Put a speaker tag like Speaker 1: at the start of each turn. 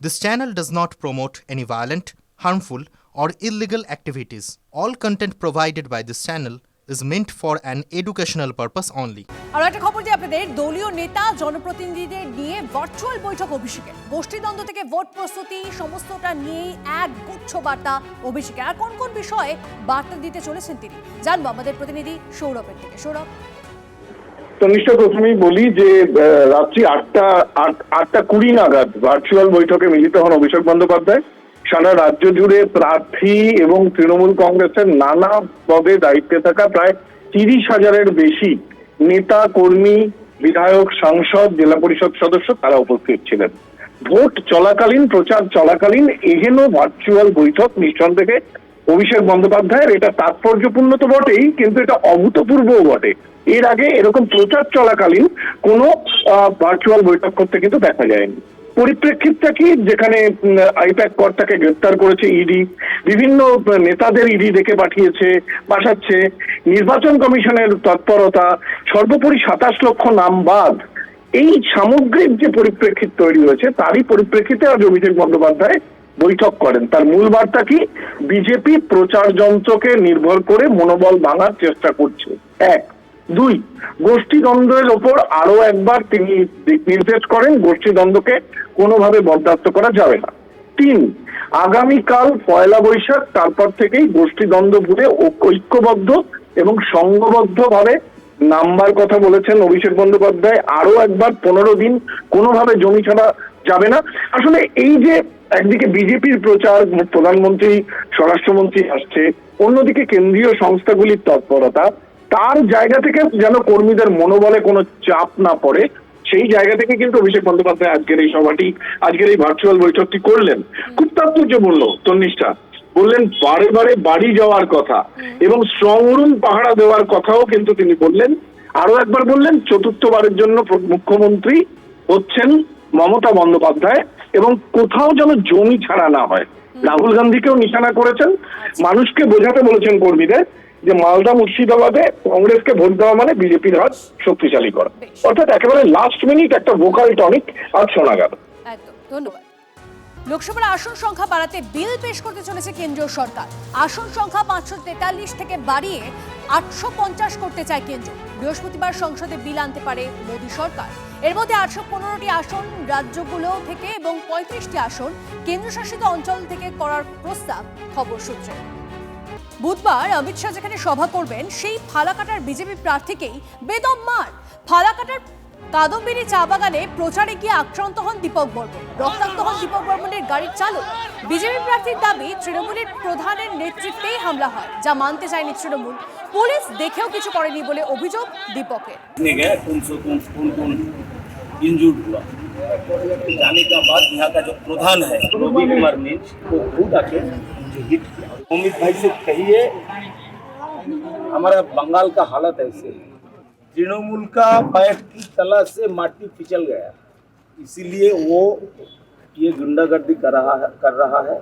Speaker 1: This channel does not promote any violent, harmful, or illegal activities. All content provided by this channel is meant for an educational purpose only.
Speaker 2: আর একটা খবর দিয়ে আপনাদের, দলীয় নেতা জনপ্রতিনিধিদের নিয়ে ভার্চুয়াল বৈঠক অভিষেকের। গোষ্ঠীদ্বন্দ্ব থেকে ভোট প্রস্তুতি সমস্তটা নিয়েই এক গুচ্ছ বার্তা অভিষেকের। আর কোন কোন বিষয়ে বার্তা দিতে চলেছেন তিনি, জানবো আমাদের প্রতিনিধি সৌরভের থেকে। সৌরভ,
Speaker 3: তো নিশ্চয় প্রথমেই বলি যে রাত্রি 8:20 নাগাদ ভার্চুয়াল বৈঠকে মিলিত হন অভিষেক বন্দ্যোপাধ্যায়। সারা রাজ্য জুড়ে প্রার্থী এবং তৃণমূল কংগ্রেসের নানা পদে দায়িত্বে থাকা প্রায় 30,000-এর বেশি নেতা কর্মী, বিধায়ক, সাংসদ, জেলা পরিষদ সদস্য তারা উপস্থিত ছিলেন। ভোট চলাকালীন, প্রচার চলাকালীন এহেন ভার্চুয়াল বৈঠক নিঃসন্দেহে অভিষেক বন্দ্যোপাধ্যায়ের এটা তাৎপর্যপূর্ণ তো বটেই, কিন্তু এটা অভূতপূর্বও বটে। এর আগে এরকম প্রচার চলাকালীন কোনো ভার্চুয়াল বৈঠক করতে কিন্তু দেখা যায়নি। পরিপ্রেক্ষিতটা কি, যেখানে আইপ্যাক কর্তাকে গ্রেপ্তার করেছে ইডি, বিভিন্ন নেতাদের ইডি দেখে পাঠাচ্ছে, নির্বাচন কমিশনের তৎপরতা, সর্বোপরি 27 লক্ষ নাম বাদ, এই সামগ্রিক যে পরিপ্রেক্ষিত তৈরি হয়েছে তারই পরিপ্রেক্ষিতে আজ অভিষেক বন্দ্যোপাধ্যায় বৈঠক করেন। তার মূল বার্তা কি? বিজেপি প্রচার যন্ত্রকে নির্ভর করে মনোবল ভাঙার চেষ্টা করছে। 1, 2, গোষ্ঠীদ্বন্দ্বের ওপর আরো একবার তিনি নির্দেশ করেন গোষ্ঠীদ্বন্দ্বকে কোনোভাবে বরদাস্ত করা যাবে না। 3, আগামীকাল পয়লা বৈশাখ, তারপর থেকেই গোষ্ঠীদ্বন্দ্ব ভুলে ঐক্যবদ্ধ এবং সংঘবদ্ধ ভাবে নামবার কথা বলেছেন অভিষেক বন্দ্যোপাধ্যায়। আরো একবার 15 দিন কোনোভাবে জমি ছাড়া যাবে না। আসলে এই যে একদিকে বিজেপির প্রচার, প্রধানমন্ত্রী, স্বরাষ্ট্রমন্ত্রী আসছে, অন্যদিকে কেন্দ্রীয় সংস্থাগুলির তৎপরতা, তার জায়গা থেকে যেন কর্মীদের মনোবলে কোনো চাপ না পড়ে, সেই জায়গা থেকে কিন্তু অভিষেক বন্দ্যোপাধ্যায় আজকের এই ভার্চুয়াল বৈঠকটি করলেন। খুব তাৎপর্যপূর্ণ। তন্নিষ্ঠা বললেন বারে বারে বাড়ি যাওয়ার কথা এবং স্ট্রং রুম পাহারা দেওয়ার কথাও কিন্তু তিনি বললেন। আরো একবার বললেন চতুর্থবারের জন্য মুখ্যমন্ত্রী হচ্ছেন মমতা বন্দ্যোপাধ্যায় এবং কোথাও যেন জমি ছাড়া না হয়। রাহুল গান্ধীকেও নিশানা করেছেন, মানুষকে বোঝাতে বলেছেন কর্মীদের যে মালদা, মুর্শিদাবাদে কংগ্রেসকে ভোট দেওয়া মানে বিজেপির হাত শক্তিশালী করা। অর্থাৎ একেবারে লাস্ট মিনিট একটা ভোকাল টনিক আজ শোনা গেল।
Speaker 2: একদম ধন্যবাদ। লোকসভার আসন সংখ্যা বাড়াতে বিল পেশ করতে চলেছে কেন্দ্রীয় সরকার। আসন সংখ্যা 543 থেকে বাড়িয়ে 850 করতে চায় কেন্দ্র। বৃহস্পতিবার সংসদে বিল আনতে পারে মোদী সরকার। এর মধ্যে 815টি আসন রাজ্যগুলো থেকে এবং 35টি আসন কেন্দ্রশাসিত অঞ্চল থেকে করার প্রস্তাব খবর সূত্রে। বুধবার অমিত শাহ যেখানে সভা করবেন, সেই ফালাকাটার বিজেপি প্রার্থীকেই বেদম মার। ফালাকাটার কাদম্বিনী চা বাগানে প্রচারে গিয়ে আক্রান্ত হন দীপক বর্মন। রক্তাক্ত হন দীপক বর্মনের গাড়ির চালক। বিজেপি প্রার্থীর দাবি তৃণমূলের প্রধানের নেতৃত্বেই হামলা হয়, যা মানতে চায়নি তৃণমূল। পুলিশ দেখেও কিছু করেনি বলে অভিযোগ দীপকের।
Speaker 4: जाने के बाद यहाँ का जो प्रधान है रवि कुमार मिंज को खुद आके हिट किया। अमित भाई से कहिए हमारा बंगाल का हालत ऐसे है, तृणमूल का पैर की तला से माटी फिसल गया, इसीलिए वो ये गुंडागर्दी कर रहा है।